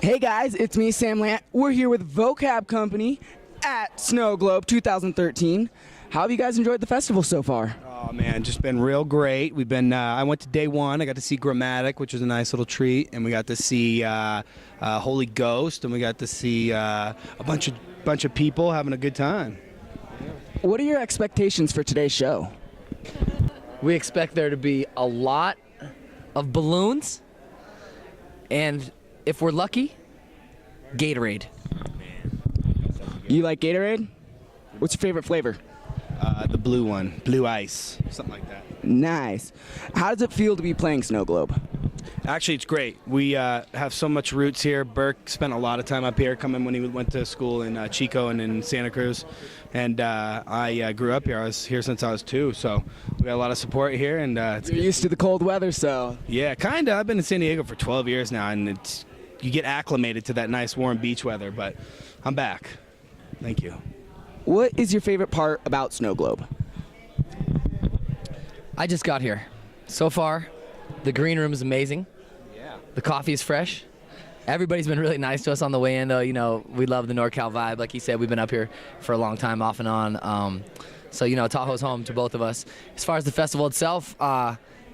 Hey guys, it's me, Sam Lant. We're here with Vokab Kompany at SnowGlobe 2013. How have you guys enjoyed the festival so far? Oh man, just been real great. We've been. I went to day one. I got to see Grammatic, which was a nice little treat, and we got to see Holy Ghost, and we got to see a bunch of people having a good time. What are your expectations for today's show? We expect there to be a lot of balloons, and if we're lucky, Gatorade. You like Gatorade? What's your favorite flavor? The blue one, blue ice, something like that. Nice. How does it feel to be playing SnowGlobe? Actually, it's great. We have so much roots here. Burke spent a lot of time up here, coming when he went to school in Chico and in Santa Cruz. And I grew up here. I was here since I was 2, so we got a lot of support here. And You're used to the cold weather, so... Yeah, kind of. I've been in San Diego for 12 years now, and you get acclimated to that nice warm beach weather, but I'm back. Thank you. What is your favorite part about SnowGlobe? I just got here. So far, the green room is amazing. Yeah. The coffee is fresh. Everybody's been really nice to us on the way in, though. You know, we love the NorCal vibe. Like he said, we've been up here for a long time, off and on. So, you know, Tahoe's home to both of us. As far as the festival itself,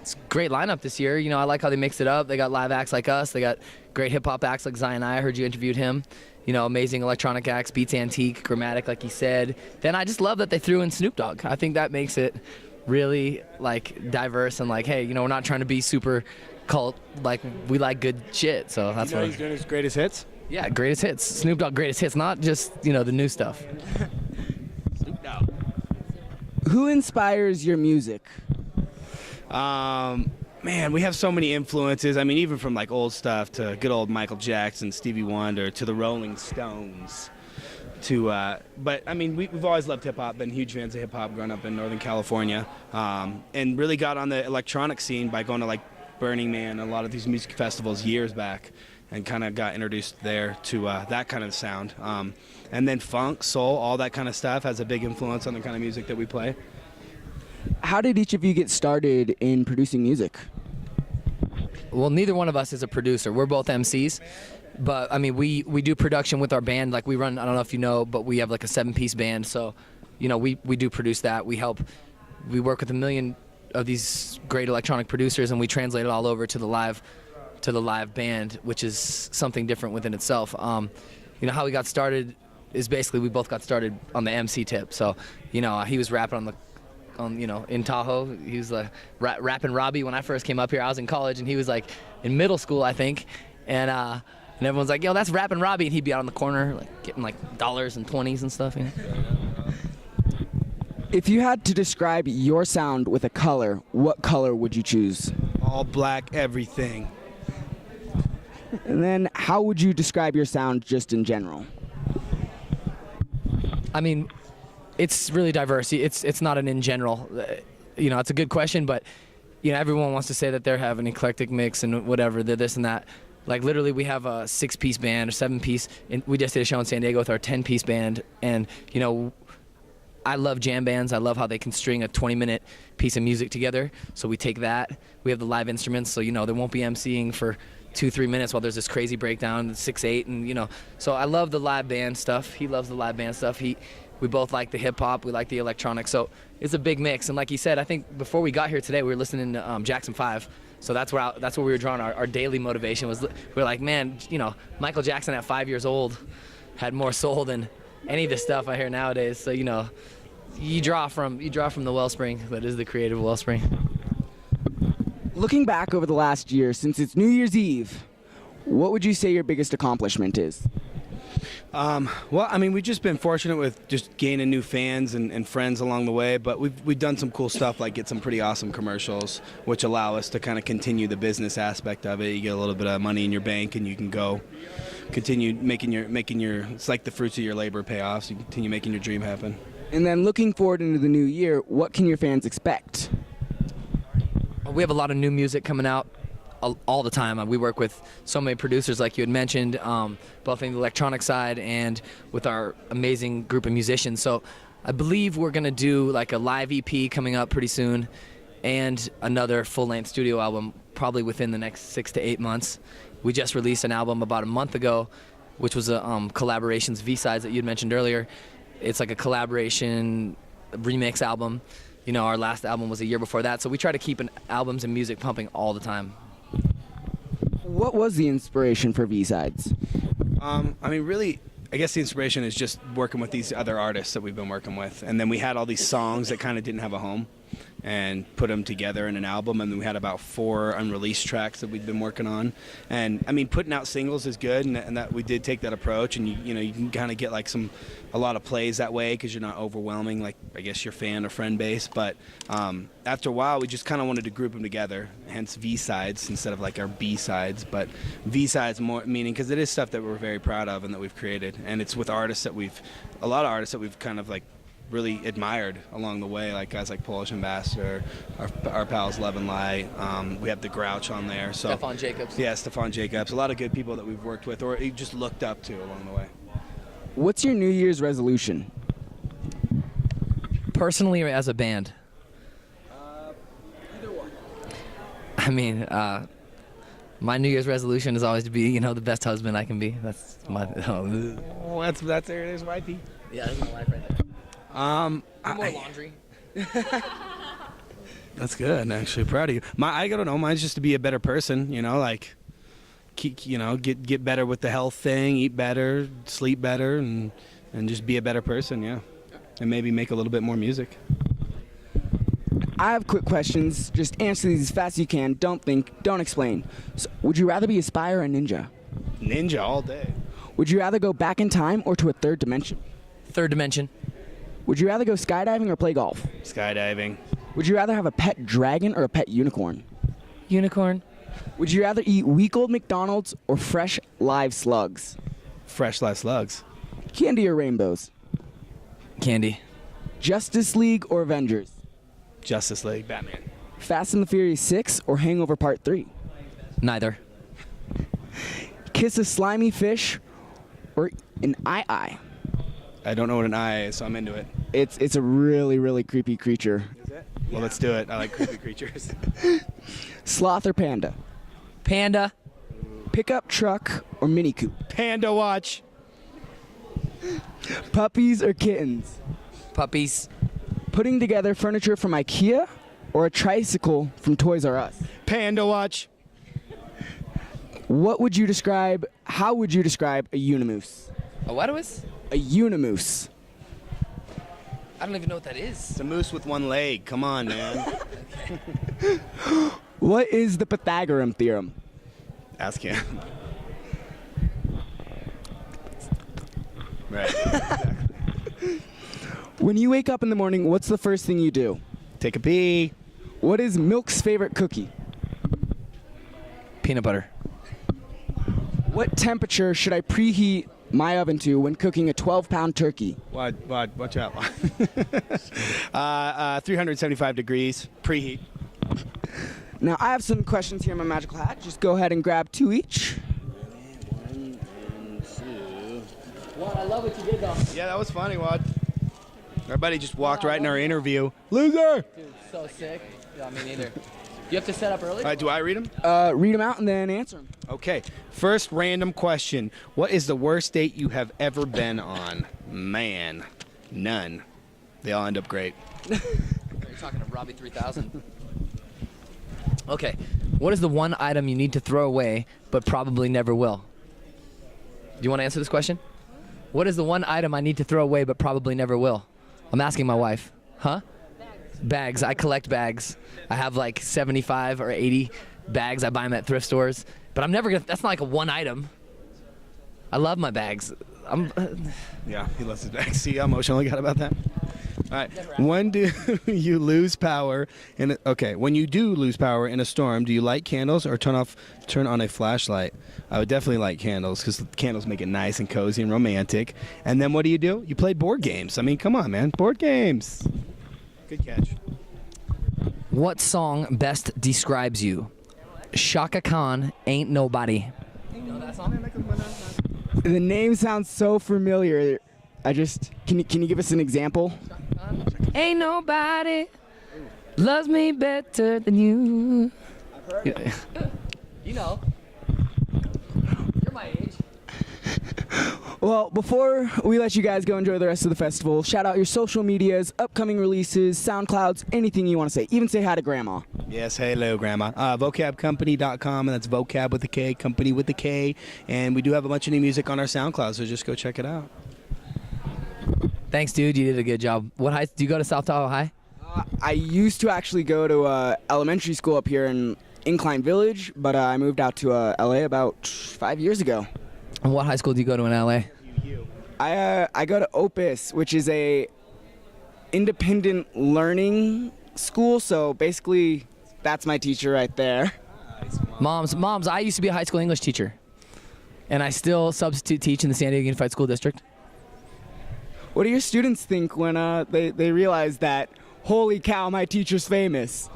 it's a great lineup this year. You know, I like how they mixed it up. They got live acts like us. They got great hip-hop acts like Zion I. heard you interviewed him. You know, amazing electronic acts, Beats Antique, Grammatic, like he said. Then I just love that they threw in Snoop Dogg. I think that makes it really, like, diverse and, like, hey, you know, we're not trying to be super cult. Like, we like good shit, so that's what he's doing his greatest hits? Yeah, greatest hits. Snoop Dogg greatest hits, not just, you know, the new stuff. Snoop Dogg. Who inspires your music? Man, we have so many influences. I mean, even from like old stuff to good old Michael Jackson, Stevie Wonder, to the Rolling Stones, to but I mean, we've always loved hip hop. Been huge fans of hip hop growing up in Northern California, and really got on the electronic scene by going to like Burning Man, and a lot of these music festivals years back, and kind of got introduced there to that kind of sound. And then funk, soul, all that kind of stuff has a big influence on the kind of music that we play. How did each of you get started in producing music? Well, neither one of us is a producer. We're both MCs. But, I mean, we do production with our band. Like, we run, I don't know if you know, but we have like a 7-piece band. So, you know, we do produce that. We work with a million of these great electronic producers, and we translate it all over to the live band, which is something different within itself. You know, how we got started is basically we both got started on the MC tip. So, you know, he was rapping you know, in Tahoe. He was rapping Robbie when I first came up here. I was in college, and he was like in middle school, I think, and everyone's like, yo, that's rapping Robbie, and he'd be out on the corner like getting like dollars and 20s and stuff, you know? If you had to describe your sound with a color, what color would you choose? All black, everything. And then how would you describe your sound just in general? I mean, it's really diverse. It's not an in general. You know, it's a good question, but you know, everyone wants to say that they have an eclectic mix and whatever, they're this and that. Like literally, we have a 6-piece band or 7-piece. We just did a show in San Diego with our 10-piece band, and you know, I love jam bands. I love how they can string a 20-minute piece of music together. So we take that. We have the live instruments, so you know, there won't be emceeing for 2-3 minutes while there's this crazy breakdown, 6/8, and you know. So I love the live band stuff. He loves the live band stuff. We both like the hip hop. We like the electronic. So it's a big mix. And like he said, I think before we got here today, we were listening to Jackson 5. So that's where we were drawing our daily motivation. Was we were like, man, you know, Michael Jackson at 5 years old had more soul than any of the stuff I hear nowadays. So you know, you draw from the wellspring that is the creative wellspring. Looking back over the last year, since it's New Year's Eve, what would you say your biggest accomplishment is? Well, I mean, we've just been fortunate with just gaining new fans and friends along the way, but we've done some cool stuff, like get some pretty awesome commercials, which allow us to kind of continue the business aspect of it. You get a little bit of money in your bank, and you can go continue making your it's like the fruits of your labor pay off, so you continue making your dream happen. And then looking forward into the new year, what can your fans expect? We have a lot of new music coming out all the time. We work with so many producers, like you had mentioned, both in the electronic side and with our amazing group of musicians. So I believe we're going to do like a live EP coming up pretty soon, and another full-length studio album probably within the next 6 to 8 months. We just released an album about a month ago, which was a collaborations V-sides that you'd mentioned earlier. It's like a collaboration remix album. You know, our last album was a year before that, so we try to keep albums and music pumping all the time. What was the inspiration for V-sides? I mean, really, I guess the inspiration is just working with these other artists that we've been working with. And then we had all these songs that kind of didn't have a home and put them together in an album. And then we had about 4 unreleased tracks that we've been working on. And I mean, putting out singles is good, and that we did take that approach. And you know, you can kind of get like a lot of plays that way because you're not overwhelming, like I guess your fan or friend base. But after a while, we just kind of wanted to group them together, hence V-sides instead of like our B-sides. But V-sides more meaning because it is stuff that we're very proud of and that we've created, and it's with artists that a lot of artists that we've kind of like really admired along the way, like guys like Polish Ambassador, our pals Love and Light. We have the Grouch on there. So Stefan Jacobs. Yeah, Stefan Jacobs. A lot of good people that we've worked with or just looked up to along the way. What's your New Year's resolution? Personally or as a band? Either one. I mean, my New Year's resolution is always to be, you know, the best husband I can be. That's my. Oh, that's there's wifey. Yeah, that's my life right there. More laundry. That's good. Actually, proud of you. I don't know. Mine's just to be a better person. You know, like, get better with the health thing, eat better, sleep better, and just be a better person. Yeah, and maybe make a little bit more music. I have quick questions. Just answer these as fast as you can. Don't think. Don't explain. So, would you rather be a spy or a ninja? Ninja all day. Would you rather go back in time or to a third dimension? Third dimension. Would you rather go skydiving or play golf? Skydiving. Would you rather have a pet dragon or a pet unicorn? Unicorn. Would you rather eat week-old McDonald's or fresh live slugs? Fresh live slugs. Candy or rainbows? Candy. Justice League or Avengers? Justice League. Batman. Fast and the Furious 6 or Hangover Part 3? Neither. Kiss a slimy fish or an eye? I don't know what an eye is, so I'm into it. It's a really, really creepy creature. Is it? Well, let's do it. I like creepy creatures. Sloth or panda? Panda. Pickup truck or Mini Coupe? Panda watch. Puppies or kittens? Puppies. Putting together furniture from IKEA or a tricycle from Toys R Us? Panda watch. How would you describe a unimoose? A what was? A unimoose. I don't even know what that is. It's a moose with one leg. Come on, man. What is the Pythagorean theorem? Ask him. Right. When you wake up in the morning, what's the first thing you do? Take a pee. What is Milk's favorite cookie? Peanut butter. What temperature should I preheat my oven to when cooking a 12-pound turkey? Watch out. 375 degrees, preheat. Now, I have some questions here in my magical hat. Just go ahead and grab 2 each. One and two. Well, I love what you did, though. Yeah, that was funny, Wad. Our buddy just walked right in our interview. Loser! Dude, so sick. Yeah, me neither. You have to set up early? All right, do I read them? Read them out and then answer them. Okay. First random question. What is the worst date you have ever been on? Man, none. They all end up great. You're talking to Robbie 3000. Okay. What is the one item you need to throw away but probably never will? Do you want to answer this question? What is the one item I need to throw away but probably never will? I'm asking my wife. Huh? Bags. I collect bags. I have like 75 or 80 bags. I buy them at thrift stores. But I'm never going to, that's not like a one item. I love my bags. Yeah, he loves his bags. See how emotional I got about that? All right. When do you lose power when you do lose power in a storm, do you light candles or turn on a flashlight? I would definitely light candles because the candles make it nice and cozy and romantic. And then what do? You play board games. I mean, come on, man. Board games. Good catch. What song best describes you? Shaka Khan, Ain't Nobody. You know that song? The name sounds so familiar. Can you give us an example? Ain't nobody loves me better than you. You know. You're my age. Well, before we let you guys go enjoy the rest of the festival, shout out your social medias, upcoming releases, SoundClouds, anything you want to say. Even say hi to Grandma. Yes, hello, Grandma. VokabKompany.com, and that's vocab with a K, company with a K. And we do have a bunch of new music on our SoundCloud, so just go check it out. Thanks, dude. You did a good job. What high? Do you go to South Tahoe High? I used to actually go to elementary school up here in Incline Village, but I moved out to LA about 5 years ago. And what high school do you go to in LA? I go to Opus, which is a independent learning school. So basically, that's my teacher right there. Moms. I used to be a high school English teacher, and I still substitute teach in the San Diego Unified School District. What do your students think when they realize that, holy cow, my teacher's famous?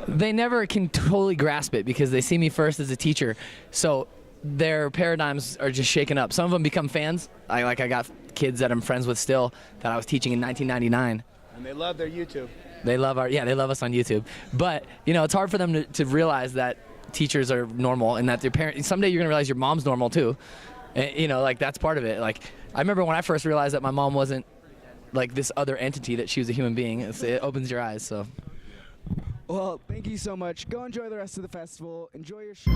They never can totally grasp it because they see me first as a teacher, so their paradigms are just shaken up. Some of them become fans. I got kids that I'm friends with still that I was teaching in 1999. And they love their YouTube. They love they love us on YouTube. But it's hard for them to realize that teachers are normal and that their parents. Someday you're gonna realize your mom's normal too. And, that's part of it. Like I remember when I first realized that my mom wasn't like this other entity, that she was a human being. It opens your eyes. So. Well, thank you so much. Go enjoy the rest of the festival. Enjoy your show.